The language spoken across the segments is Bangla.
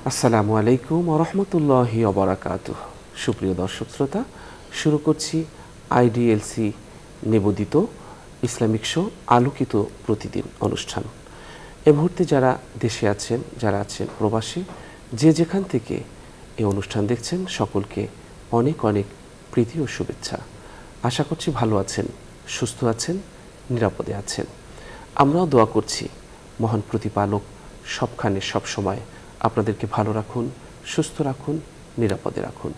আসসালামু আলাইকুম ওয়া রাহমাতুল্লাহি ওয়া বারাকাতুহু। সুপ্রিয় দর্শক শ্রোতা, শুরু করছি আইডিএলসি নিবেদিত ইসলামিক শো আলোকিত প্রতিদিন অনুষ্ঠান। এই মুহূর্তে যারা দেশে আছেন, যারা আছেন প্রবাসী, যে যেখান থেকে এই অনুষ্ঠান দেখছেন, সকলকে অনেক অনেক প্রীতি ও শুভেচ্ছা। আশা করছি ভালো আছেন, সুস্থ আছেন, নিরাপদে আছেন। আমরাও দোয়া করছি মহান প্রতিপালক সবখানে সবসময় আপনাদেরকে ভালো রাখুন, সুস্থ রাখুন, নিরাপদে রাখুন।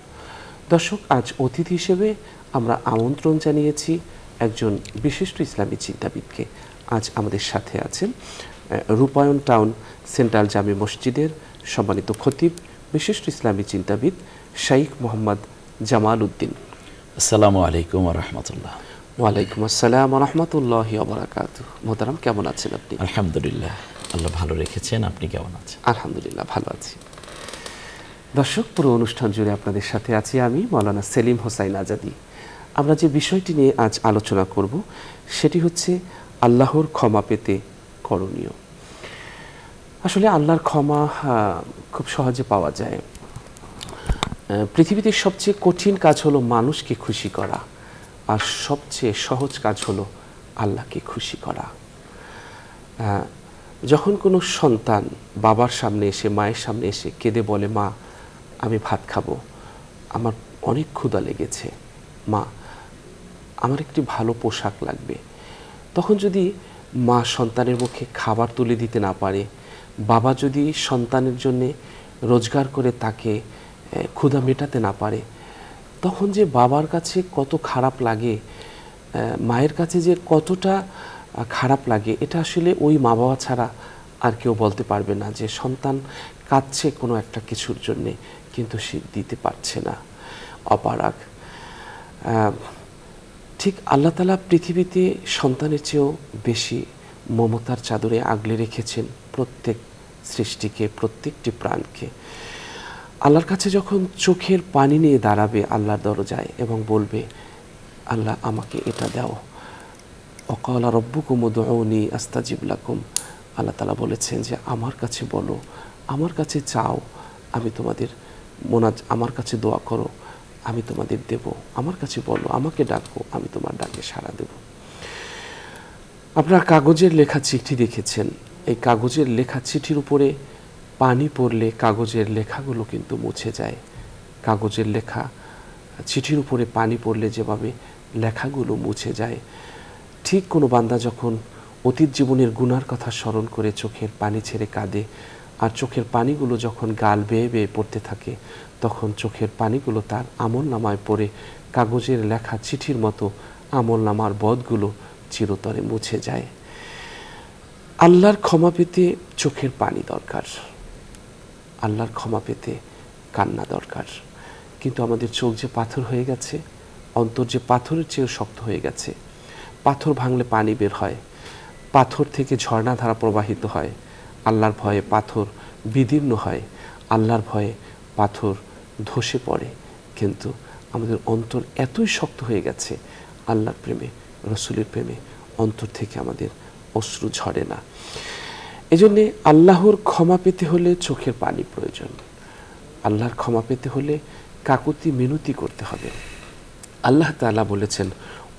দর্শক, আজ অতিথি হিসেবে আমরা আমন্ত্রণ জানিয়েছি একজন বিশিষ্ট ইসলামী চিন্তাবিদকে। আজ আমাদের সাথে আছেন রূপায়ণ টাউন সেন্ট্রাল জামে মসজিদের সম্মানিত খতিব, বিশিষ্ট ইসলামী চিন্তাবিদ শাইখ মোহাম্মদ জামাল উদ্দিন। আসসালামু আলাইকুম ওয়া রাহমাতুল্লাহ। ওয়ালাইকুম আসসালাম ওয়া রাহমাতুল্লাহি ওয়া বারাকাতুহু। মোহতারাম, কেমন আছেন আপনি? আলহামদুলিল্লাহ, আল্লাহ ভালো রেখেছেন। আপনি কেমন আছেন? আলহামদুলিল্লাহ, ভালো আছি। দর্শক, পুরো অনুষ্ঠান জুড়ে আপনাদের সাথে আছি আমি মাওলানা সেলিম হোসাইন আজাদি। আমরা যে বিষয়টি নিয়ে আজ আলোচনা করব সেটি হচ্ছে আল্লাহর ক্ষমা পেতে করণীয়। আসলে আল্লাহর ক্ষমা খুব সহজে পাওয়া যায়। পৃথিবীতে সবচেয়ে কঠিন কাজ হলো মানুষকে খুশি করা, আর সবচেয়ে সহজ কাজ হলো আল্লাহকে খুশি করা। যখন কোনো সন্তান বাবার সামনে এসে, মায়ের সামনে এসে কেঁদে বলে, মা আমি ভাত খাবো, আমার অনেক ক্ষুধা লেগেছে, মা আমার একটি ভালো পোশাক লাগবে, তখন যদি মা সন্তানের মুখে খাবার তুলে দিতে না পারে, বাবা যদি সন্তানের জন্যে রোজগার করে তাকে ক্ষুধা মেটাতে না পারে, তখন যে বাবার কাছে কত খারাপ লাগে, মায়ের কাছে যে কতটা খারাপ লাগে, এটা আসলে ওই মা বাবা ছাড়া আর কেউ বলতে পারবে না। যে সন্তান কাঁদছে কোনো একটা কিছুর জন্যে, কিন্তু সে দিতে পারছে না, অপারগ। ঠিক আল্লাহ তাআলা পৃথিবীতে সন্তানের চেয়েও বেশি মমতার চাদরে আগলে রেখেছেন প্রত্যেক সৃষ্টিকে, প্রত্যেকটি প্রাণকে। আল্লাহর কাছে যখন চোখের পানি নিয়ে দাঁড়াবে আল্লাহর দরজায় এবং বলবে, আল্লাহ আমাকে এটা দাও, ওয়াকালা রব্বুকুম উদউনি আস্তাজিব লাকুম, আল্লাহ তাআলা বলেছেন যে আমার কাছে বলো, আমার কাছে চাও, আমি তোমাদের আমার কাছে দোয়া করো, আমি তোমাদের দেব। আমার কাছে বলো, আমাকে ডাকো, আমি তোমার ডাকে সাড়া দেব। আপনার কাগজের লেখা চিঠি দেখেছেন, এই কাগজের লেখা চিঠির উপরে পানি পড়লে কাগজের লেখাগুলো কিন্তু মুছে যায়। কাগজের লেখা চিঠির উপরে পানি পড়লে যেভাবে লেখাগুলো মুছে যায়, ঠিক কোনো বান্দা যখন অতীত জীবনের গুনার কথা স্মরণ করে চোখের পানি ছেড়ে কাঁদে, আর চোখের পানিগুলো যখন গাল বেয়ে বেয়ে পড়তে থাকে, তখন চোখের পানিগুলো তার আমলনামায় পড়ে কাগজের লেখা চিঠির মতো আমলনামার বদগুলো চিরতরে মুছে যায়। আল্লাহর ক্ষমা পেতে চোখের পানি দরকার, আল্লাহর ক্ষমা পেতে কান্না দরকার। কিন্তু আমাদের চোখ যে পাথর হয়ে গেছে, অন্তর যে পাথরের চেয়েও শক্ত হয়ে গেছে। পাথর ভাঙলে পানি বের হয়, পাথর থেকে ঝর্ণাধারা প্রবাহিত হয়। আল্লাহর ভয়ে পাথর বিদীর্ণ হয়, আল্লাহর ভয়ে পাথর ধসে পড়ে। কিন্তু আমাদের অন্তর এতই শক্ত হয়ে গেছে, আল্লাহর প্রেমে, রসুলের প্রেমে অন্তর থেকে আমাদের অশ্রু ঝরে না। এজন্যে আল্লাহর ক্ষমা পেতে হলে চোখের পানি প্রয়োজন। আল্লাহর ক্ষমা পেতে হলে কাকুতি মিনতি করতে হবে। আল্লাহ তাআলা বলেছেন,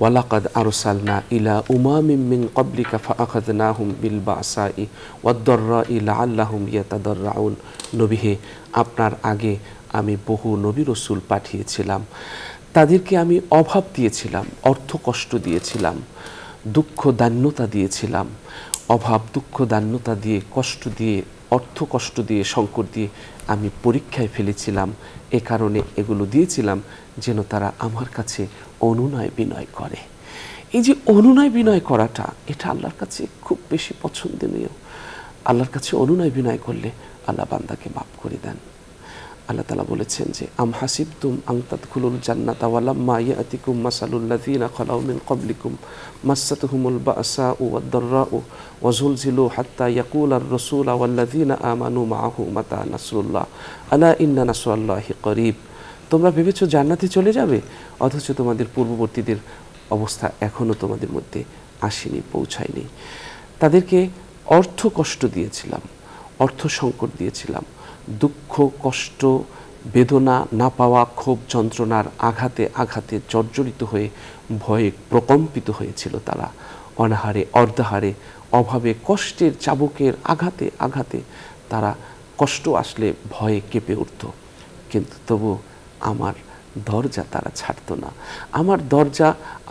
ওয়ালাকাদ আরসালনা ইলা উমামিম মিন ক্বাবলিকা ফাআখাযনাহুম বিল বাসাই ওয়াদ-দাররাই লাআল্লাহুম ইয়াতাদাররাউন। নবী হে, আপনার আগে আমি বহু নবী রাসূল পাঠিয়েছিলাম, তাদেরকে আমি অভাব দিয়েছিলাম, অর্থ কষ্ট দিয়েছিলাম, দুঃখ দান্যতা দিয়েছিলাম। অভাব, দুঃখ দান্যতা দিয়ে, কষ্ট দিয়ে, অর্থ কষ্ট দিয়ে, সংকট দিয়ে আমি পরীক্ষায় ফেলেছিলাম। এ কারণে এগুলো দিয়েছিলাম যেন তারা আমার কাছে অনুনয় বিনয় করে। এই যে অনুনয় বিনয় করাটা, এটা আল্লাহর কাছে খুব বেশি পছন্দনীয়। আল্লাহর কাছে অনুনয় বিনয় করলে আল্লাহ বান্দাকে মাফ করে দেন। আল্লাহ তাআলা বলেছেন যে, আম হাসিবতুম আন তাদখুলুল জান্নাতা ওয়ালাম্মা ইয়াতিকুম মাসালুল লাযিনা খালাউ মিন ক্বাবলিকুম মাসসাতুহুমুল বাসাউ ওয়াদ-দাররাউ ওয়াযুলজিলু হাত্তা ইয়াকুলার রাসূলু ওয়াল লাযিনা আমানু মাআহু মাতা নাসরুল্লাহ আলা ইন্না নাসরাল্লাহি করিব। তোমরা ভেবেছো জান্নাতে চলে যাবে, অথচ তোমাদের পূর্ববর্তীদের অবস্থা এখনও তোমাদের মধ্যে আসেনি, পৌঁছায়নি। তাদেরকে অর্থ কষ্ট দিয়েছিলাম, অর্থ সংকট দিয়েছিলাম, দুঃখ, কষ্ট, বেদনা না পাওয়া, ক্ষোভ, যন্ত্রণার আঘাতে আঘাতে জর্জরিত হয়ে ভয়ে প্রকম্পিত হয়েছিল তারা। অনাহারে, অর্ধাহারে, অভাবে, কষ্টের চাবুকের আঘাতে আঘাতে তারা কষ্ট আসলে ভয়ে কেঁপে উঠত। কিন্তু তবু আমার দরজা তারা ছাড়তো না। আমার দরজা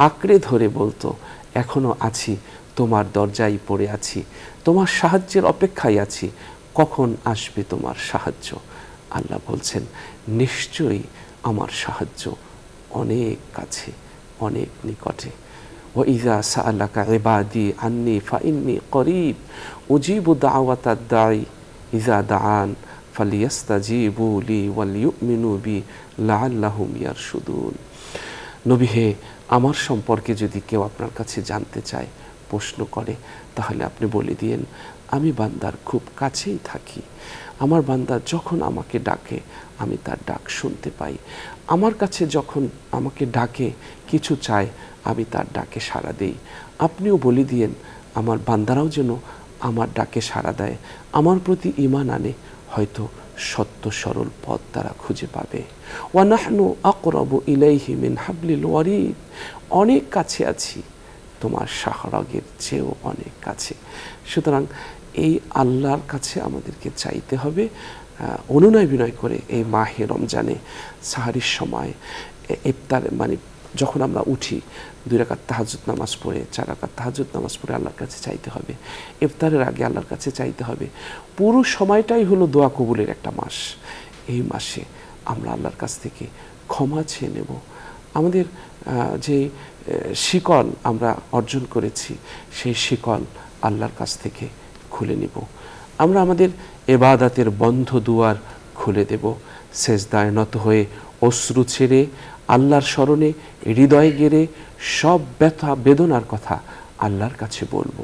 আঁকড়ে ধরে বলতো, এখনো আছি, তোমার দরজায় পড়ে আছি, তোমার সাহায্যের অপেক্ষায় আছি, কখন আসবে তোমার সাহায্য। আল্লাহ বলছেন, নিশ্চয়ই আমার সাহায্য অনেক কাছে, অনেক নিকটে। وإذا سألك عبادي عني فإني قريب أجيب دعوة الداعي إذا دعان فليستجيبوا لي وليؤمنوا بي لعلهم يرشدون। নবী হে, আমার সম্পর্কে যদি কেউ আপনার কাছে জানতে চায়, প্রশ্ন করে, তাহলে আপনি বলে দিয়েন, আমি বান্দার খুব কাছেই থাকি। আমার বান্দা যখন আমাকে ডাকে আমি তার ডাক শুনতে পাই। আমার কাছে যখন আমাকে ডাকে, কিছু চায়, আমি তার ডাকে সাড়া দেই। আপনিও বলে দিয়েন, আমার বান্দারাও যেন আমার ডাকে সাড়া দেয়, আমার প্রতি ঈমান আনে, হয়তো সত্য সরল পথ তারা খুঁজে পাবে। ওয়া নাহনু আকরাবু ইলাইহি মিন হাবলিল ওয়ারিদ, অনেক কাছে আছি, তোমার শাহরাগের চেয়েও অনেক কাছে। সুতরাং এই আল্লাহর কাছে আমাদেরকে চাইতে হবে অনুনয় বিনয় করে। এই মাহে রমজানে সাহারির সময় ইফতার মানে যখন আমরা উঠি, 2 রাকাত তাহাজ্জুদ নামাজ পড়ে, 4 রাকাত তাহাজ্জুদ নামাজ পড়ে আল্লাহর কাছে চাইতে হবে। ইফতারের আগে আল্লাহর কাছে চাইতে হবে। পুরো সময়টাই হলো দোয়া কবুলের একটা মাস। এই মাসে আমরা আল্লাহর কাছ থেকে ক্ষমা চেয়ে নেব। আমাদের যে শিকল আমরা অর্জন করেছি, সেই শিকল আল্লাহর কাছ থেকে খুলে নিব। আমরা আমাদের ইবাদতের বন্ধ দুয়ার খুলে দেব। সেজদায় নত হয়ে অশ্রু ছেড়ে আল্লাহর স্মরণে হৃদয় গেড়ে সব ব্যথা বেদনার কথা আল্লাহর কাছে বলবো।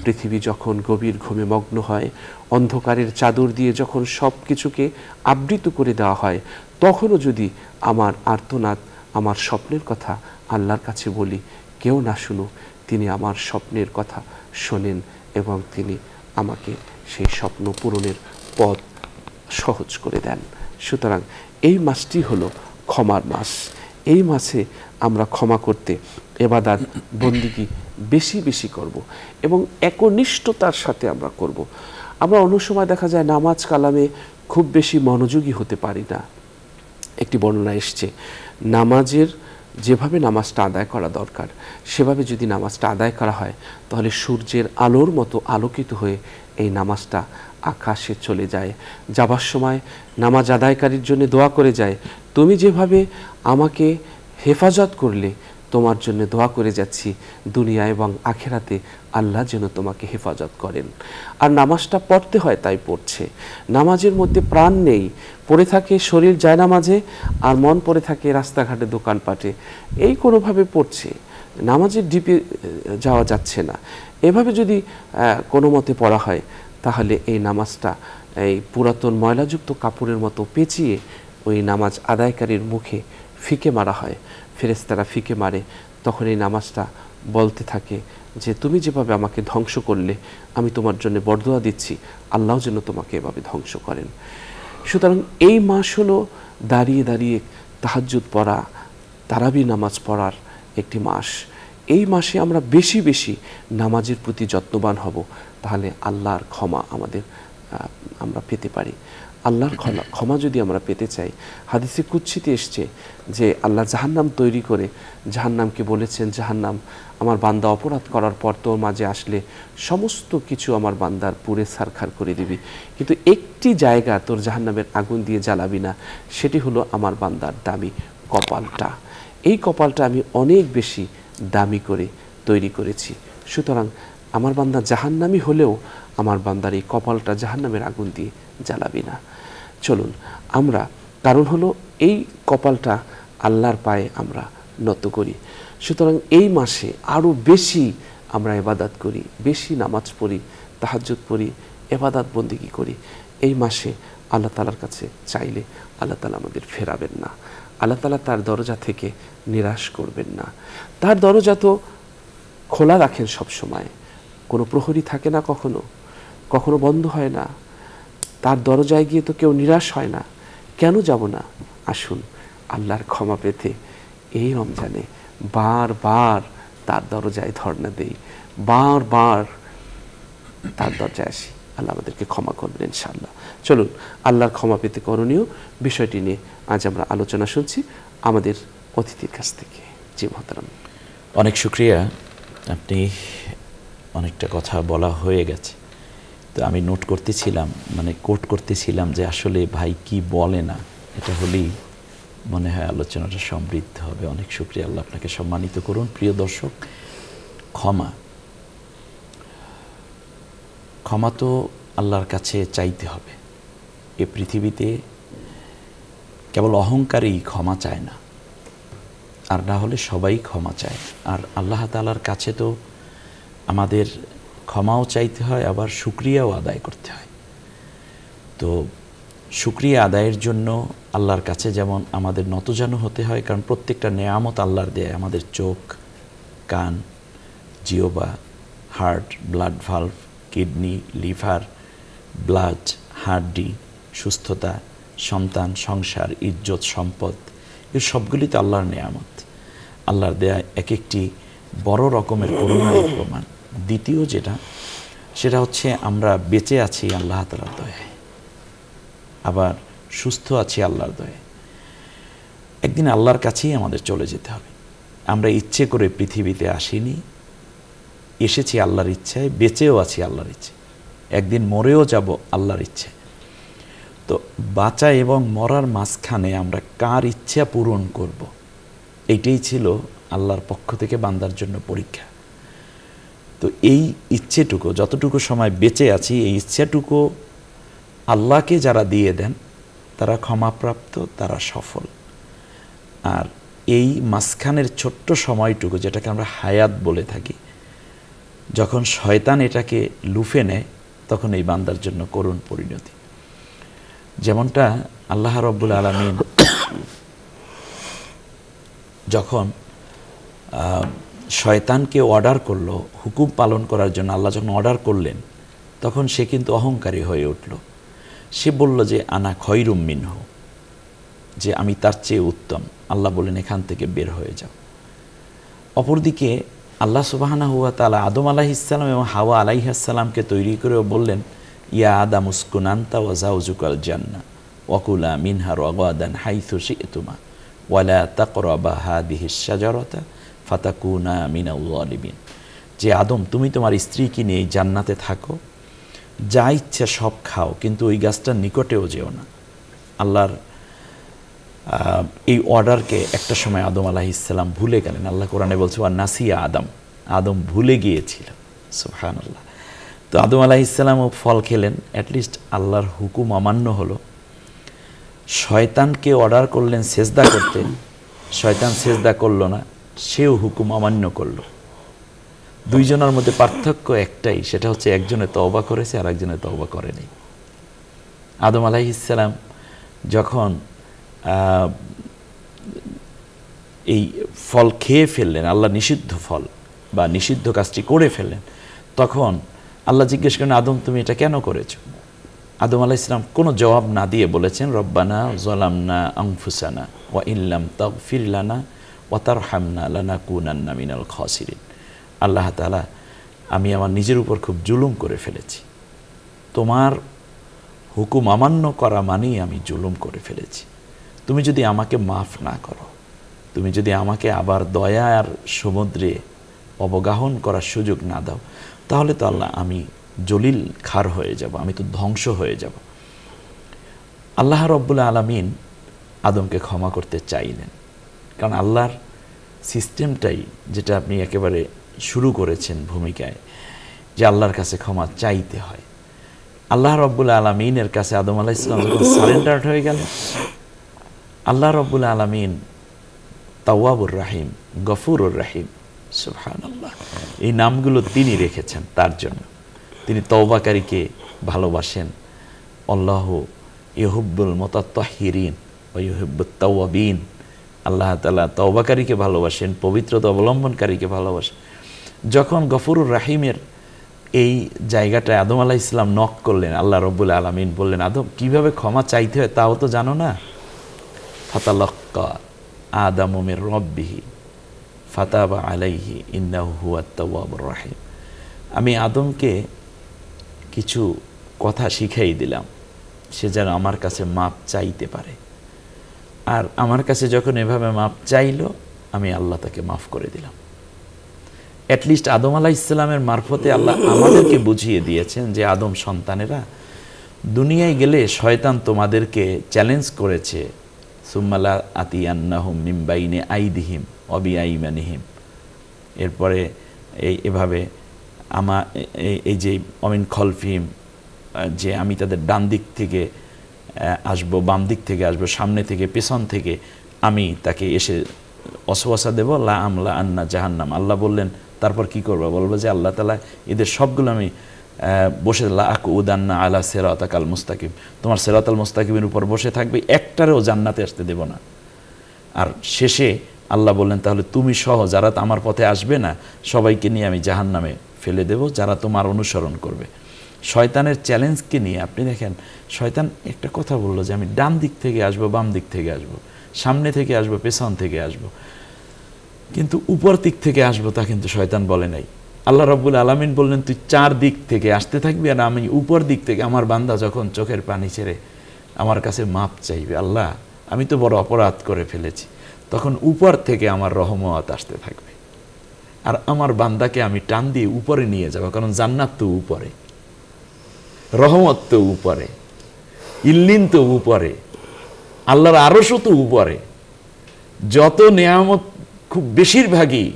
পৃথিবী যখন গভীর ঘুমে মগ্ন হয়, অন্ধকারের চাদর দিয়ে যখন সব কিছুকে আবৃত করে দেওয়া হয়, তখনও যদি আমার আর্তনাদ, আমার স্বপ্নের কথা আল্লাহর কাছে বলি, কেউ না শুনুক, তিনি আমার স্বপ্নের কথা শোনেন এবং তিনি আমাকে সেই স্বপ্ন পূরণের পথ সহজ করে দেন। সুতরাং এই মাসটি হলো ক্ষমার মাস। এই মাসে আমরা ক্ষমা করতে ইবাদত বন্দিগি বেশি বেশি করব এবং একনিষ্ঠতার সাথে আমরা করব। আমরা অন্য সময় দেখা যায় নামাজ কালামে খুব বেশি মনোযোগী হতে পারি না। একটি বর্ণনা এসছে, নামাজের যেভাবে নামাজটা আদায় করা দরকার সেভাবে যদি নামাজটা আদায় করা হয়, তাহলে সূর্যের আলোর মতো আলোকিত হয়ে এই নামাজটা আকাশে চলে যায়। যাবার সময় নামাজ আদায়কারীর জন্য দোয়া করে যায়, তুমি যেভাবে আমাকে হেফাজত করলে, তোমার জন্য দোয়া করে যাচ্ছি, দুনিয়া এবং আখেরাতে আল্লাহ যেন তোমাকে হেফাজত করেন। আর নামাজটা পড়তে হয় তাই পড়ছে। নামাজের মধ্যে প্রাণ নেই, পড়ে থাকে শরীর যায় নামাজে, আর মন পড়ে থাকে রাস্তাঘাটে, দোকানপাটে, এই কোনোভাবে পড়ছে। নামাজের ডিপে যাওয়া যাচ্ছে না। এভাবে যদি কোনো মতে পড়া হয়, তাহলে এই নামাজটা এই পুরাতন ময়লাযুক্ত কাপড়ের মতো পেঁচিয়ে ওই নামাজ আদায়কারীর মুখে ফিকে মারা হয়। ফেরেশতারা ফিকে মারে, তখন এই নামাজটা বলতে থাকে যে তুমি যেভাবে আমাকে ধ্বংস করলে, আমি তোমার জন্য বরদোয়া দিচ্ছি, আল্লাহ যেন তোমাকে এভাবে ধ্বংস করেন। সুতরাং এই মাস হলো দাঁড়িয়ে দাঁড়িয়ে তাহাজ্জুদ পড়া, তারাবি নামাজ পড়ার একটি মাস। এই মাসে আমরা বেশি বেশি নামাজের প্রতি যত্নবান হব, তাহলে আল্লাহর ক্ষমা আমরা পেতে পারি। আল্লাহর ক্ষমা যদি আমরা পেতে চাই, হাদিসে কুদসিতে এসছে যে আল্লাহ জাহান্নাম তৈরি করে জাহান্নামকে বলেছেন, জাহান্নাম আমার বান্দা অপরাধ করার পর তোর মাঝে আসলে সমস্ত কিছু আমার বান্দার পুড়ে ছারখার করে দিবি, কিন্তু একটি জায়গা তোর জাহান্নামের আগুন দিয়ে জ্বালাবি না, সেটি হলো আমার বান্দার দামি কপালটা। এই কপালটা আমি অনেক বেশি দামি করে তৈরি করেছি। সুতরাং আমার বান্দা জাহান্নামী হলেও আমার বান্দার এই কপালটা জাহান্নামের আগুন দিয়ে জ্বালাবি না। চলুন আমরা, কারণ হলো এই কপালটা আল্লাহর পায়ে আমরা নত করি। সুতরাং এই মাসে আরও বেশি আমরা ইবাদত করি, বেশি নামাজ পড়ি, তাহাজ্জুদ পড়ি, ইবাদত বন্দেগী করি। এই মাসে আল্লাহ তাআলার কাছে চাইলে আল্লাহ তাআলা আমাদের ফেরাবেন না। আল্লাহ তাআলা তার দরজা থেকে নিরাশ করবেন না। তার দরজা তো খোলা রাখেন সব সময়, কোনো প্রহরী থাকে না, কখনো কখনো বন্ধ হয় না। তার দরজায় গিয়ে তো কেউ নিরাশ হয় না, কেন যাব না? আসুন আল্লাহর ক্ষমা পেতে এই রমজানে বারবার তার দরজায় ধর্ণা দেই, বারবার তার দরজায় আসি। আল্লাহ আমাদেরকে ক্ষমা করবেন ইনশাআল্লাহ। চলুন আল্লাহর ক্ষমা পেতে করণীয় বিষয়টি নিয়ে আজ আমরা আলোচনা শুনছি আমাদের অতিথির কাছ থেকে। জি মহতারাম। অনেক শুকরিয়া, আপনি অনেকটা কথা বলা হয়ে গেছে। তো আমি নোট করতেছিলাম, মানে কোট করতেছিলাম যে আসলে ভাই কি বলে না, এটা হলেই মনে হয় আলোচনাটা সমৃদ্ধ হবে। অনেক শুকরিয়া, আল্লাহ আপনাকে সম্মানিত করুন। প্রিয় দর্শক, ক্ষমা তো আল্লাহর কাছে চাইতে হবে। এ পৃথিবীতে কেবল অহংকারী ক্ষমা চায় না, আর না হলে সবাই ক্ষমা চায়। আর আল্লাহ তাআলার কাছে তো আমাদের ক্ষমাও চাইতে হয়, আবার শুকরিয়াও আদায় করতে হয়। তো শুকরিয়া আদায়ের জন্য আল্লাহর কাছে যেমন আমাদের নতজানু হতে হয়, কারণ প্রত্যেকটা নেয়ামত আল্লাহর দেয়। আমাদের চোখ, কান, জিহ্বা, heart, blood valve, kidney, liver, blood, হাড্ডি, সুস্থতা, সন্তান, সংসার, ইজ্জত, সম্পদ, এই সবগুলি তো আল্লাহর নেয়ামত। আল্লাহর দেয়া এক একটি বড় রকমের করুণার প্রমাণ। দ্বিতীয় সেটা হচ্ছে আমরা বেঁচে আছি আল্লাহ তাআলার দয়ায়, আবার সুস্থ আছি আল্লাহর দয়ায়। একদিন আল্লাহর কাছেই আমাদের চলে যেতে হবে। আমরা ইচ্ছে করে পৃথিবীতে আসিনি, এসেছি আল্লাহর ইচ্ছায়, বেঁচেও আছি আল্লাহর ইচ্ছে, একদিন মরেও যাব আল্লাহর ইচ্ছে। তো বাঁচা এবং মরার মাঝখানে আমরা কার ইচ্ছা পূরণ করব, এইটাই ছিল আল্লাহর পক্ষ থেকে বান্দার জন্য পরীক্ষা। তো এই ইচ্ছেটুকু, যতটুকু সময় বেঁচে আছি, এই ইচ্ছাটুকু আল্লাহকে যারা দিয়ে দেন তারা ক্ষমাপ্রাপ্ত, তারা সফল। আর এই মাঝখানের ছোট্ট সময়টুকু, যেটাকে আমরা হায়াত বলে থাকি, যখন শয়তান এটাকে লুফে নেয়, তখন এই বান্দার জন্য করুণ পরিণতি। যেমনটা আল্লাহ রাব্বুল আলামিন যখন শয়তানকে অর্ডার করলো হুকুম পালন করার জন্য, আল্লাহ যখন অর্ডার করলেন, তখন সে কিন্তু অহংকারী হয়ে উঠল। সে বলল যে আনা খয়রুম মিনহু, যে আমি তার চেয়ে উত্তম। আল্লাহ বললেন এখান থেকে বের হয়ে যাও। অপরদিকে আল্লাহ সুবহানাহু ওয়া তাআলা আদম আলাইহিস সালাম এবং হাওয়া আলাইহিস সালামকে তৈরি করেও বললেন, ইয়া আদাম উসকুন আনতা ওয়া যাওজুকাল জান্নাহ ওয়া কুলা মিনহা রাগাদান হাইথু শি'তুমা ওয়া লা তাকরাবা হাদিহিশ শাজারাতা ফাতাকুনা মিনাল যালিমিন। যে আদম, তুমি তোমার স্ত্রীকে নিয়ে এই জান্নাতে থাকো, যা ইচ্ছা সব খাও, কিন্তু ওই গাছটার নিকটেও যেও না। আল্লাহর এই অর্ডারকে একটা সময় আদম আলাইহিস সালাম ভুলে গেলেন। আল্লাহ কোরআনে বলছে ওয়া নাসিয়া আদম, আদম ভুলে গিয়েছিল। সুবহানাল্লাহ। তো আদম আলাইহিস সালামও ফল খেলেন, অ্যাটলিস্ট আল্লাহর হুকুম অমান্য হলো। শয়তানকে অর্ডার করলেন সেজদা করতে, শয়তান সেজদা করলো না, সেও হুকুম অমান্য করলো। দুইজনের মধ্যে পার্থক্য একটাই, সেটা হচ্ছে একজনে তওবা করেছে আর একজনে তওবা করেনি। আদম আলাইহিস সালাম যখন এই ফল খেয়ে ফেললেন, আল্লাহ নিষিদ্ধ ফল বা নিষিদ্ধ কাজটি করে ফেললেন, তখন আল্লাহ জিজ্ঞেস করেন, আদম তুমি এটা কেন করেছো? আদম আলাইহিস সালাম কোনো জবাব না দিয়ে বলেছেন, রব্বানা যালামনা আনফুসানা ওয়া ইল্লাম তাগফির লানা ওয়া তারহামনা লানাকুনান্না মিনাল খাসিরিন। আল্লাহ তাআলা, আমি আমার নিজের উপর খুব জুলুম করে ফেলেছি, তোমার হুকুম অমান্য করা মানেই আমি জুলুম করে ফেলেছি। তুমি যদি আমাকে মাফ না করো, তুমি যদি আমাকে আবার দয়ার সমুদ্রে অবগাহন করার সুযোগ না দাও, তাহলে তো আল্লাহ আমি জলিল খার হয়ে যাব, আমি তো ধ্বংস হয়ে যাব। আল্লাহ রাব্বুল আলামিন আদমকে ক্ষমা করতে চাইলেন, কারণ আল্লাহর সিস্টেমটাই, যেটা আপনি একেবারে শুরু করেছেন ভূমিকায়, যে আল্লাহর কাছে ক্ষমা চাইতে হয়। আল্লাহ রাব্বুল আলামিনের কাছে আদম আলাইহিস সালাম যখন সারেন্ডার হয়ে গেলেন, আল্লাহ রাব্বুল আলামিন তাওয়াবুর রাহিম, গফুরুর রাহিম, সুবহানাল্লাহ, এই নামগুলো তিনি রেখেছেন তার জন্য। তিনি তওবাকারীকে ভালোবাসেন। আল্লাহু ইউহিব্বুল মুতাত্তাহিরিন ওয়া ইউহিব্বুত তাওয়াবিন। আল্লাহ তাআলা তওবাকারীকে ভালোবাসেন, পবিত্রতা অবলম্বনকারীকে ভালোবাসেন। যখন গফুরুর রাহিমের এই জায়গাটায় আদম আলাইহিস সালাম নক করলেন, আল্লাহ রাব্বুল আলামিন বললেন, আদম কিভাবে ক্ষমা চাইতে হয় তাও তো জানো না? ফাতালাক্কা আদামু মির রাব্বিহি ফাতাবা আলাইহি ইন্নাহু হুয়াত তাওয়াবুর রাহিম। আমি আদমকে কিছু কথা শিখাই দিলাম, সে যেন আমার কাছে মাপ চাইতে পারে। আর আমার কাছে যখন এভাবে মাপ চাইলো, আমি আল্লাহ তাকে মাফ করে দিলাম। অ্যাটলিস্ট আদম আলাইহিস সালামের মারফতে আল্লাহ আমাদেরকে বুঝিয়ে দিয়েছেন যে আদম সন্তানেরা, দুনিয়ায় গেলে শয়তান তোমাদেরকে চ্যালেঞ্জ করেছে, সুম্মালা আতিয়ান্নাহুম মিন বাইনি আইদিহিম ওয়া বিআইমানিহিম, এরপরে এভাবে এই যে অমিন খলফিহিম, যে আমি তাদের ডান দিক থেকে আসবো, বাম দিক থেকে আসবো, সামনে থেকে, পেছন থেকে আমি তাকে এসে অসওয়াসা দেব, লা আমলা আন্না জাহান্নাম। আল্লাহ বললেন তারপর কি করবো? বলবো যে আল্লাহ তাআলা এদের সবগুলো আমি বসে লা আকুদান্না আলা সিরাতাকাল মুস্তাকিম, তোমার সিরাতাল মুস্তাকিমের উপর বসে থাকবে, একটারেও জান্নাতে আসতে দেব না। আর শেষে আল্লাহ বললেন তাহলে তুমি সহ যারা আমার পথে আসবে না সবাইকে নিয়ে আমি জাহান্নামে ফেলে দেব, যারা তোমার অনুসরণ করবে। শয়তানের চ্যালেঞ্জকে নিয়ে আপনি দেখেন, শয়তান একটা কথা বললো যে আমি ডান দিক থেকে আসবো, বাম দিক থেকে আসবো, সামনে থেকে আসবো, পেছন থেকে আসবো, কিন্তু উপর দিক থেকে আসবো তা কিন্তু শয়তান বলে নাই। আল্লাহ রাব্বুল আলামিন বললেন তুই চার দিক থেকে আসতে থাকবি, আর আমি উপর দিক থেকে। আমার বান্দা যখন চোখের পানি ছেড়ে আমার কাছে মাপ চাইবে, আল্লাহ আমি তো বড় অপরাধ করে ফেলেছি, তখন উপর থেকে আমার রহমত আসতে থাকবে, আর আমার বান্দাকে আমি টান দিয়ে উপরে নিয়ে যাব, কারণ জান্নাত তো উপরে, রহমত তো উপরে, ইল্লিন তো উপরে, আল্লাহর আরশও তো উপরে, যত নেয়ামত খুব বেশিরভাগই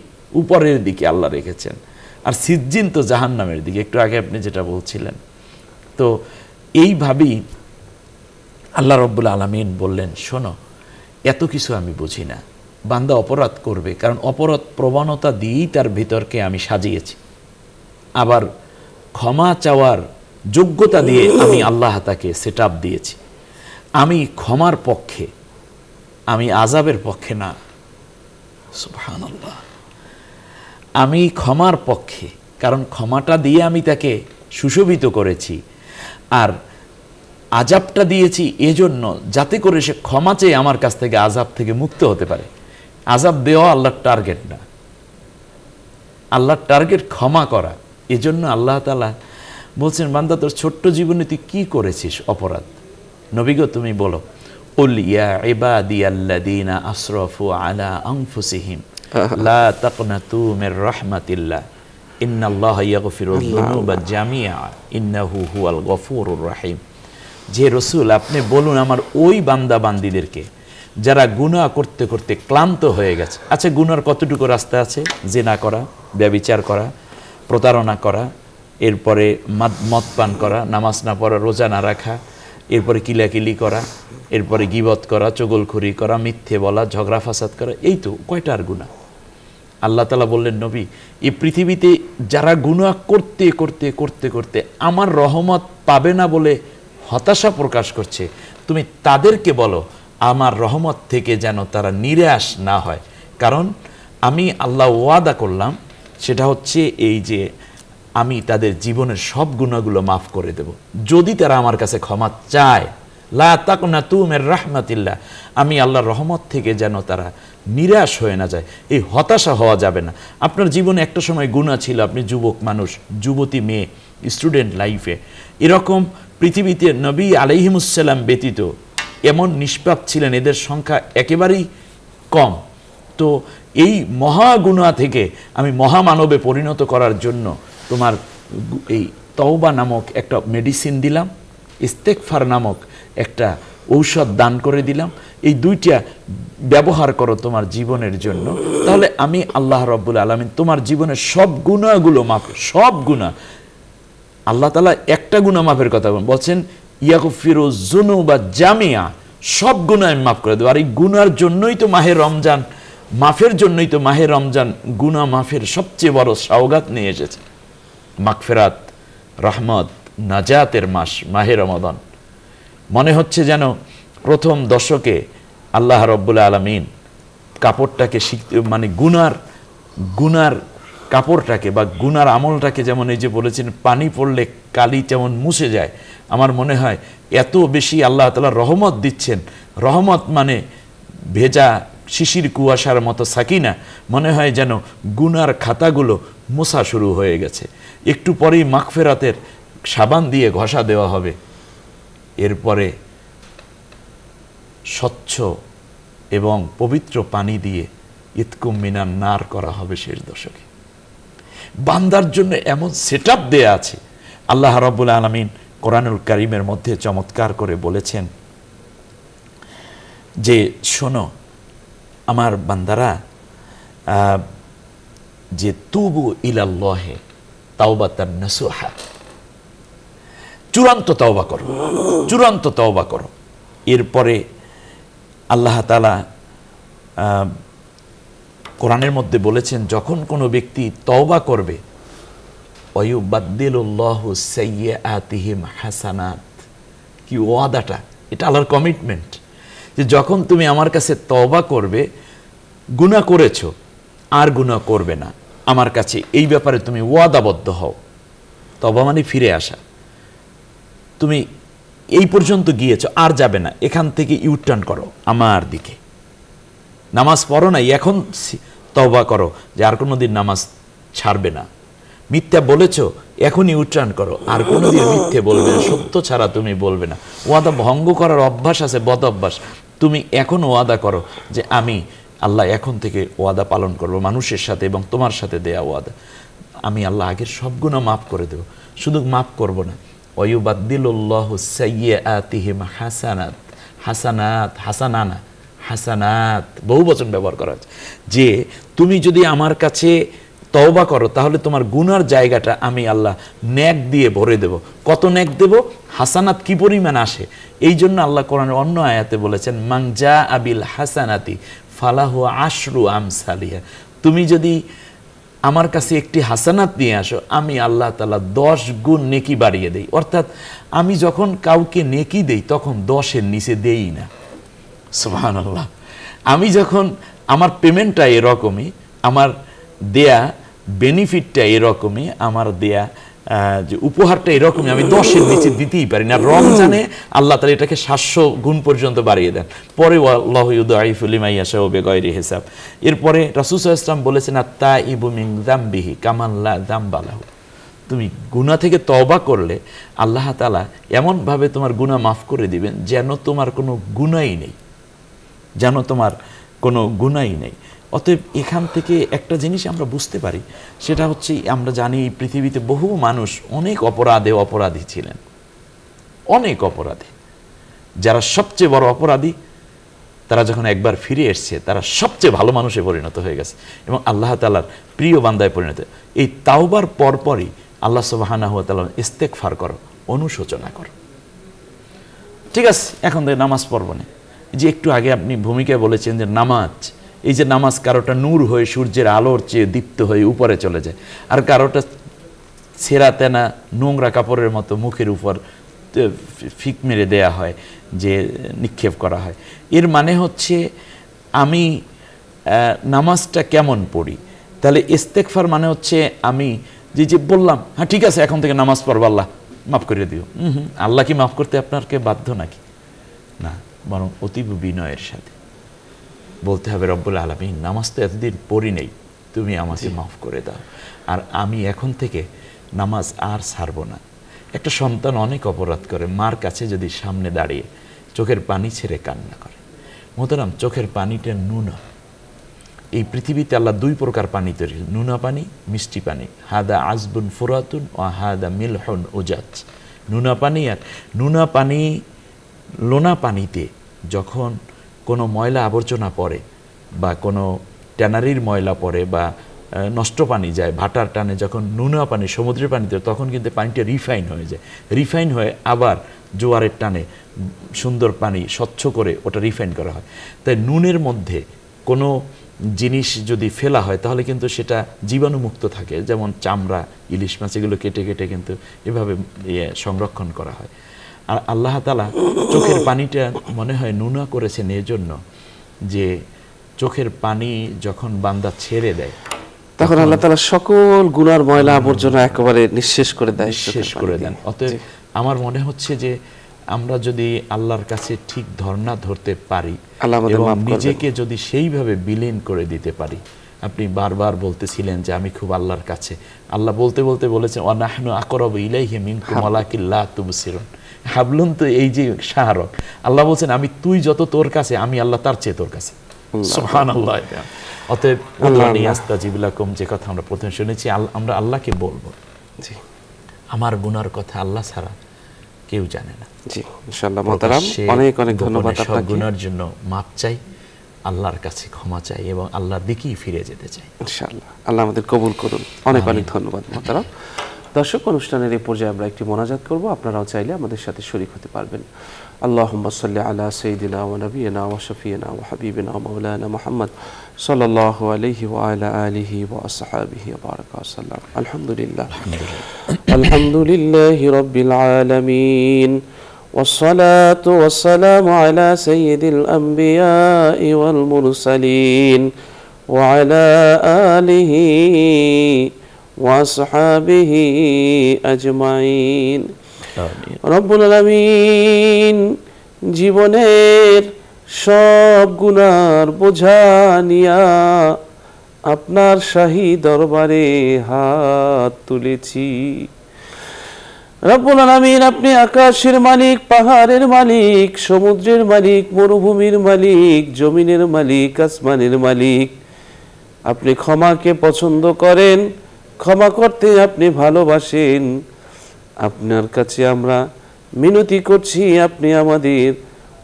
উপরের দিকে আল্লাহ রেখেছেন, আর সিজ্জিন তো জাহান্নামের দিকে, একটু আগে আপনি যেটা বলছিলেন। তো এইভাবেই আল্লাহ রাব্বুল আলামিন বললেন, শোনো এত কিছু আমি বুঝি না, বান্দা অপরাধ করবে, কারণ অপরাধ প্রবণতা দিয়েই তার ভিতরকে আমি সাজিয়েছি, আবার ক্ষমা চাওয়ার যোগ্যতা দিয়ে আমি আল্লাহ তাকে সেট আপ দিয়েছি। আমি ক্ষমার পক্ষে, আমি আযাবের পক্ষে না। সুবহানাল্লাহ, আমি ক্ষমার পক্ষে, কারণ ক্ষমাটা দিয়ে আমি তাকে সুশোভিত করেছি, আর আযাবটা দিয়েছি এজন্য যাতে করে সে ক্ষমা চেয়ে আমার কাছ থেকে আযাব থেকে মুক্ত হতে পারে। আযাব দেওয়া আল্লাহর টার্গেট না, আল্লাহর টার্গেট ক্ষমা করা। এজন্য আল্লাহ তাআলা বলছেন, বান্দা তোর ছোট্ট জীবনে তুই কি করেছিস অপরাধ? নবী গো তুমি বলো, কুল ইয়া ইবাদিয়াল্লাযীনা আসরাফু আলা আনফুসিহিম লা তাকনাতু মির রাহমাতিল্লাহ ইন্নাল্লাহা ইয়াগফিরুয যুনুবা জামিআ ইন্নাহু হুয়াল গফুরুর রহিম। যে রসুল আপনি বলুন আমার ওই বান্দা বান্দীদেরকে যারা গুনাহ করতে করতে ক্লান্ত হয়ে গেছে। আচ্ছা, গুনার কতটুকু রাস্তা আছে? জিনা করা, ব্যভিচার করা, প্রতারণা করা, এরপরে মদ পান করা, নামাজ না পড়া, রোজা না রাখা, এরপরে কিলাকিলি করা, এরপরে গীবত করা, চগলখড়ি করা, মিথ্যে বলা, ঝগড়া ফাসাদ করা, এই তো কয়টা আর গুনাহ। আল্লাহ তাআলা বললেন, নবী এই পৃথিবীতে যারা গুনাহ করতে করতে করতে করতে আমার রহমত পাবে না বলে হতাশা প্রকাশ করছে, তুমি তাদেরকে বলো আমার রহমত থেকে যেন তারা নিরাশ না হয়, কারণ আমি আল্লাহ ওয়াদা করলাম, সেটা হচ্ছে এই যে আমি তাদের জীবনের সব গুনাহগুলো মাফ করে দেব যদি তারা আমার কাছে ক্ষমা চায়। লা তাকনাতু মির রাহমাতিল্লাহ, আমি আল্লাহর রহমত থেকে যেন তারা নিরাশ হয়ে না যায়, এই হতাশা হওয়া যাবে না। আপনার জীবনে একটা সময় গুনাহ ছিল, আপনি যুবক মানুষ, যুবতী মেয়ে, স্টুডেন্ট লাইফে, এরকম পৃথিবীতে নবী আলাইহিমুসসালাম ব্যতীত এমন নিষ্পাপ ছিলেন, এদের সংখ্যা একেবারেই কম। তো এই মহা গুনাহ থেকে আমি মহামানবে পরিণত করার জন্য তোমার এই তওবা নামক একটা মেডিসিন দিলাম, ইস্তেগফার নামক একটা ঔষধ দান করে দিলাম, এই দুইটা ব্যবহার করো তোমার জীবনের জন্য, তাহলে আমি আল্লাহ রাব্বুল আলামিন তোমার জীবনের সব গুনাহগুলো মাফ, সব গুনাহ। আল্লাহ তাআলা একটা গুনাহ মাফের কথা বলছেন, ইয়াগফিরু যুনুবা জামিআ, সব গুনাহ আমি মাফ করে দেব। আর এই গুনার জন্যই তো মাহে রমজান, মাফের জন্যই তো মাহে রমজান গুনাহ মাফের সবচেয়ে বড় সওগাত নিয়ে এসেছে। মাগফিরাত, রহমত, নাজাতের মাস মাহে রমাদান। মনে হচ্ছে যেন প্রথম দশকে আল্লাহ রাব্বুল আলামিন কাপড়টাকে মানে গুনার কাপড়টাকে বা গুনার আমলটাকে, যেমন এই যে বলেছেন পানি পড়লে কালি যেমন মুছে যায়, আমার মনে হয় এত বেশি আল্লাহ তাআলা রহমত দিচ্ছেন। রহমত মানে ভেজা শিশির কুয়াশার মতো সাকিনা, মনে হয় যেন গুনার খাতাগুলো মোছা শুরু হয়ে গেছে। একটু পরেই মাগফিরাতের সাবান দিয়ে ঘষা দেওয়া হবে, এরপরে স্বচ্ছ এবং পবিত্র পানি দিয়ে ইতকুম মিনান নার করা হবে শেষ দশকে। বান্দার জন্য এমন সেটআপ দেয়া আছে। আল্লাহ রাব্বুল আলামিন কোরআনুল কারীমের মধ্যে চমৎকার করে বলেছেন যে শোনো আমার বান্দারা, যে তুবু ইলাল্লাহি তাওবাতান নাসুহা, চূড়ান্ত তওবা করো, চূড়ান্ত তওবা করো। এরপরে আল্লাহ তাআলা কোরআনের মধ্যে বলেছেন যখন কোনো ব্যক্তি তওবা করবে, ওয়ায়ুবাদদিলুল্লাহু সাইয়্যাতিহিম হাসানাত, কি ওয়াদাটা, এটা আল্লাহর কমিটমেন্ট যে যখন তুমি আমার কাছে তওবা করবে, গুনাহ করেছো আর গুনাহ করবে না, আমার কাছে এই ব্যাপারে তুমি ওয়াদাবদ্ধ হও। তওবা মানে ফিরে আসা, তুমি এই পর্যন্ত গিয়েছো আর যাবে না, এখান থেকে ইউটার্ন করো আমার দিকে। নামাজ পড়ো নাই, এখন তওবা করো যে আর কোনোদিন নামাজ ছাড়বে না। মিথ্যা বলেছো, এখন ইউটার্ন করো, আর কোনোদিন মিথ্যে বলবে না, সত্য ছাড়া তুমি বলবে না। ওয়াদা ভঙ্গ করার অভ্যাস আছে, বদ অভ্যাস, তুমি এখন ওয়াদা করো যে আমি আল্লাহ এখন থেকে ওয়াদা পালন করব মানুষের সাথে এবং তোমার সাথে দেয়া ওয়াদা, আমি আল্লাহ আগের সব গুনাহ মাফ করে দেব। শুধু মাফ করব না, ওয়ায়ুবাদদিলুল্লাহু সাইয়্যাতিহিম হাসানাত, হাসানাত হাসানানা, হাসানাত বহু বচন ব্যবহার করা হয়েছে, যে তুমি যদি আমার কাছে তওবা করো তাহলে তোমার গুনার জায়গাটা আমি আল্লাহ নেক দিয়ে ভরে দেব। কত নেক দেব, হাসানাত কি পরিমাণ আসে, এই জন্য আল্লাহ কোরআনের অন্য আয়াতে বলেছেন মান জা আবিল হাসানাতি ফালাহু আশরু আমসালিহা, তুমি যদি আমার কাছে একটি হাসানাত নিয়ে আসো, আমি আল্লাহ তাআলা 10 গুণ নেকি বাড়িয়ে দেই। অর্থাৎ আমি যখন কাউকে নেকি দেই তখন 10-এর নিচে দেই না। সুবহানাল্লাহ। আমি যখন আমার পেমেন্টটা এরকমই, আমার দেয়া বেনিফিটটা এরকমই, আমার দেয়া যে উপহারটা এরকমই, আমি 10-এর নিচে দিতেই পারি না। রমজানে আল্লাহ তাআলা এটাকে 700 গুণ পর্যন্ত বাড়িয়ে দেন। পরে আল্লাহু ইউদাইফু লিমান ইয়াশাউ বিগাইরি হিসাব। এরপরে রাসূল সাল্লাল্লাহু আলাইহি ওয়াসাল্লাম বলেছেন আত-তাইবু মিন যামবিহি কামান লা যামবা লাহু, তুমি গুনাহ থেকে তওবা করলে আল্লাহ তাআলা এমনভাবে তোমার গুনাহ মাফ করে দিবেন যেন তোমার কোনো গুনাহই নেই, যেন তোমার কোনো গুনাহই নেই। অতএব এখান থেকে একটা জিনিস আমরা বুঝতে পারি, সেটা হচ্ছে আমরা জানি পৃথিবীতে বহু মানুষ অনেক অপরাধী ছিলেন, অনেক অপরাধী। যারা সবচেয়ে বড় অপরাধী তারা যখন একবার ফিরে এসছে, তারা সবচেয়ে ভালো মানুষে পরিণত হয়ে গেছে এবং আল্লাহ তাআলার প্রিয় বান্দায় পরিণত। এই তাওবার পরপরই আল্লাহ সুবহানাহু ওয়া তাআলা ইস্তেগফার করো, অনুশোচনা করো। ঠিক আছে, এখন থেকে নামাজ পড়ব না। যে একটু আগে আপনি ভূমিকায় বলেছেন যে নামাজ, এই যে নামাজ কারোটা নূর হয়ে সূর্যের আলোর চেয়ে দীপ্ত হয়ে উপরে চলে যায়, আর কারোটা ছেঁড়া তেনা নোংরা কাপড়ের মতো মুখের উপর ফিক মেরে দেয়া হয়, যে নিক্ষেপ করা হয়। এর মানে হচ্ছে আমি নামাজটা কেমন পড়ি, তাহলে ইস্তেগফার মানে হচ্ছে আমি যে বললাম হ্যাঁ ঠিক আছে এখন থেকে নামাজ পড়ব, আল্লাহ মাফ করে দিও। আল্লাহ কি মাফ করতে আপনাকে বাধ্য নাকি? না, বরং অতীব বিনয়ের সাথে বলতে হবে রব্বুল আলামিন নামাজ তো এতদিন পড়ি নেই, তুমি আমাকে মাফ করে দাও, আর আমি এখন থেকে নামাজ আর ছাড়ব না। একটা সন্তান অনেক অপরাধ করে, মার কাছে যদি সামনে দাঁড়িয়ে চোখের পানি ছেড়ে কান্না করে, মোহতারাম চোখের পানিটা নুনা। এই পৃথিবীতে আল্লাহ 2 প্রকার পানি তৈরি, নুনা পানি, মিষ্টি পানি। হাদা আজবুন ফুরাতুন ও হাদা মিলহুন উজাজ। নুনা পানি আর নুনা পানি, লোনা পানিতে যখন কোনো ময়লা আবর্জনা পড়ে বা কোনো ট্যানারির ময়লা পড়ে বা নষ্ট পানি যায়, ভাটার টানে যখন নুনা পানি সমুদ্রের পানিতে, তখন কিন্তু পানিটা রিফাইন হয়ে যায়। রিফাইন হয়ে আবার জোয়ারের টানে সুন্দর পানি স্বচ্ছ করে ওটা রিফাইন করা হয়। তাই নুনের মধ্যে কোনো জিনিস যদি ফেলা হয় তাহলে কিন্তু সেটা জীবাণুমুক্ত থাকে, যেমন চামড়া, ইলিশ মাছ, এগুলো কেটে কেটে কিন্তু এভাবে সংরক্ষণ করা হয়। আর আল্লাহ তাআলা চোখের পানিটা মনে হয় নুনা করেছেন এজন্য যে চোখের পানি যখন বান্দা ছেড়ে দেয় তখন আল্লাহ তাআলা সকল গুনার ময়লা আবর্জনা একেবারে নিঃশেষ করে দেয়, শেষ করে দেন। অতএব আমার মনে হচ্ছে যে আমরা যদি আল্লাহর কাছে ঠিক ধর্ণা ধরতে পারি এবং নিজেকে যদি সেইভাবে বিলীন করে দিতে পারি। আপনি বারবার বলতেছিলেন যে আমি খুব আল্লাহর কাছে, আল্লাহ বলতে বলতে বলেছেন ওয়া নাহনু আকরাবু ইলাইহি মিনকুম ওয়ালাকিন লা তুবসিরুন। হাবলুন তো এই যে শাহরক, আল্লাহ বলছেন আমি তুই যত তোর কাছে, আমি আল্লাহ তার চেয়ে তোর কাছে। সুবহানাল্লাহ। অতএব উদউনি আস্তাজিব লাকুম, যে কথা আমরা প্রথমে শুনেছি, আমরা আল্লাহকে বলবো জি আমার গুনার কথা আল্লাহ ছাড়া কেউ জানে না। জি ইনশাআল্লাহ মুহতারাম, অনেক অনেক ধন্যবাদ আপনাকে। সব গুনার জন্য মাপ চাই, আল্লাহর কাছে ক্ষমা চাই এবং আল্লাহর দিকেই ফিরে যেতে চাই ইনশাআল্লাহ। আল্লাহ আমাদের কবুল করুন। অনেক অনেক ধন্যবাদ মুহতারাম। দর্শক, অনুষ্ঠানের এই পর্যায়ে আমরা একটি মোনাজাত করব, আপনারাও চাইলে আমাদের সাথে শরীক হতে পারবেন। আল্লাহুম্মা সাল্লি আলা সাইয়্যিদিনা ওয়া নাবিয়িনা ওয়া শাফিয়িনা ওয়া হাবিবিনা ওয়া মাওলানা মুহাম্মদ সাল্লাল্লাহু আলাইহি ওয়া আলা আলিহি ওয়া আসহাবিহি ওয়া বারাকা ওয়া সাল্লাম। আলহামদুলিল্লাহ আলহামদুলিল্লাহি রাব্বিল আলামিন والصلاة والسلام على سيد الأنبياء والمرسلين وعلى آله وأصحابه أجمعين رب العالمين জীবনের সব গুনার বোঝা নিয়া আপনার শাহী দরবারে হাত তুলেছি। রব্বুল আলামিন, আপনি আকাশের মালিক, পাহাড়ের মালিক, সমুদ্রের মালিক, মরুভূমির মালিক, জমিনের মালিক, আসমানের মালিক। আপনি ক্ষমাকে পছন্দ করেন, ক্ষমা করতে আপনি ভালোবাসেন। আপনার কাছে আমরা মিনতি করছি, আপনি আমাদের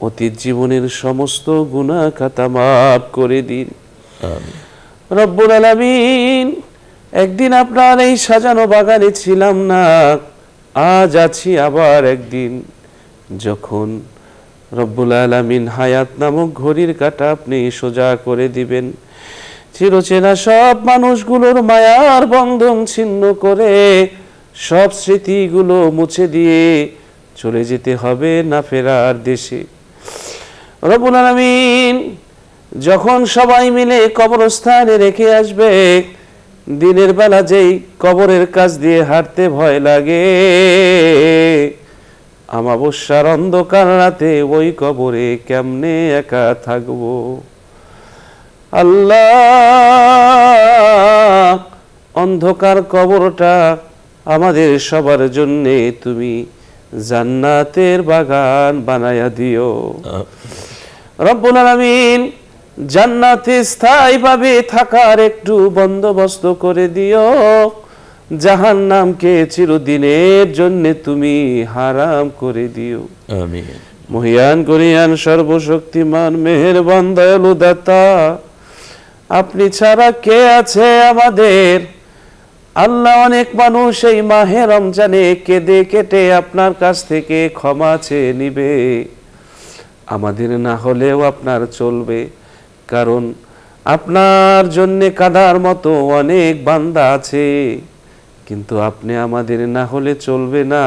অতীত জীবনের সমস্ত গুনাহ খাতা মাফ করে দিন। রব্বুল আলামিন, একদিন আপনার এই সাজানো বাগানে ছিলাম না, আজ আছি আবার একদিন, যখন রব্বুল আলামিন হায়াত নামক ঘড়ির কাঁটা আপনি সোজা করে দিবেন। চিরচেনা সব মানুষগুলোর মায়ার বন্ধন ছিন্ন করে সব স্মৃতিগুলো মুছে দিয়ে চলে যেতে হবে না ফেরার দেশে। রব্বুল আলামিন যখন সবাই মিলে কবরস্থানে রেখে আসবে, দিনের বেলা যেই কবরের কাছ দিয়ে হাঁটতে ভয় লাগে, আমাবস্যার অন্ধকার রাতে ওই কবরে কেমনে একা থাকবো। আল্লাহ, অন্ধকার কবরটা আমাদের সবার জন্যে তুমি জান্নাতের বাগান বানায়া দিও। রব্বুল আলামিন, জান্নাতে স্থায়ীভাবে থাকার একটু বন্দোবস্ত করে দিও। জাহান্নামকে চিরদিনের জন্য তুমি হারাম করে দিও। আমিন। মহিয়ান করিয়ান সর্বশক্তিমান মেহেরবান দয়ালু দাতা, আপনি ছাড়া কে আছে আমাদের? আল্লাহ, অনেক মানুষ এই মাহে রমজানে কেঁদে কেটে আপনার কাছ থেকে ক্ষমা চেয়ে নিবে, আমাদের না হলেও আপনার চলবে। কারণ আপনার জন্যে কাঁদার মতো অনেক বান্দা আছে, কিন্তু আপনি আমাদের না হলে চলবে না,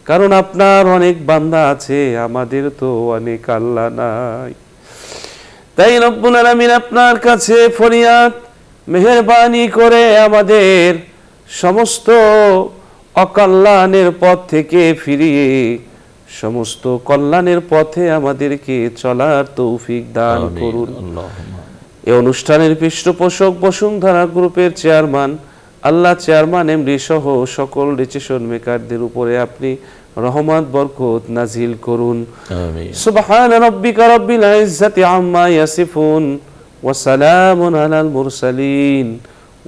কারণ আপনার অনেক বান্দা আছে, আমাদের তো অনেক আল্লাহ নাই। তাই রব্বুল আলামিন আপনার কাছে ফরিয়াদ, মেহেরবানি করে আমাদের সমস্ত অকল্যাণের পথ থেকে ফিরিয়ে সমস্ত কল্যাণের পথে আমাদেরকে চলার তৌফিক দান করুন। এই অনুষ্ঠানের পৃষ্ঠপোষক বসুন্ধরা গ্রুপের চেয়ারম্যান, আল্লাহ চেয়ারম্যান এমডি সহ সকল ডিসিশন মেকারদের উপরে আপনি রহমত বরকত নাজিল করুন। সুবহান রাব্বিকা রাব্বিল ইজ্জাতি আম্মা ইয়াসিফুন ওয়া সালামুন আলাল মুরসালিন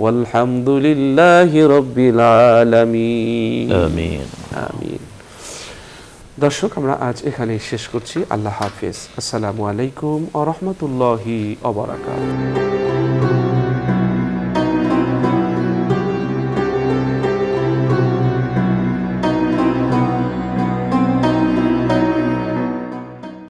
ওয়ালহামদুলিল্লাহি রাব্বিল আলামিন। আমিন আমিন। দর্শক, আমরা আজ এখানেই শেষ করছি। আল্লাহ হাফেজ। আসসালামু আলাইকুম ওয়া রাহমাতুল্লাহি ওয়া বারাকাতুহু।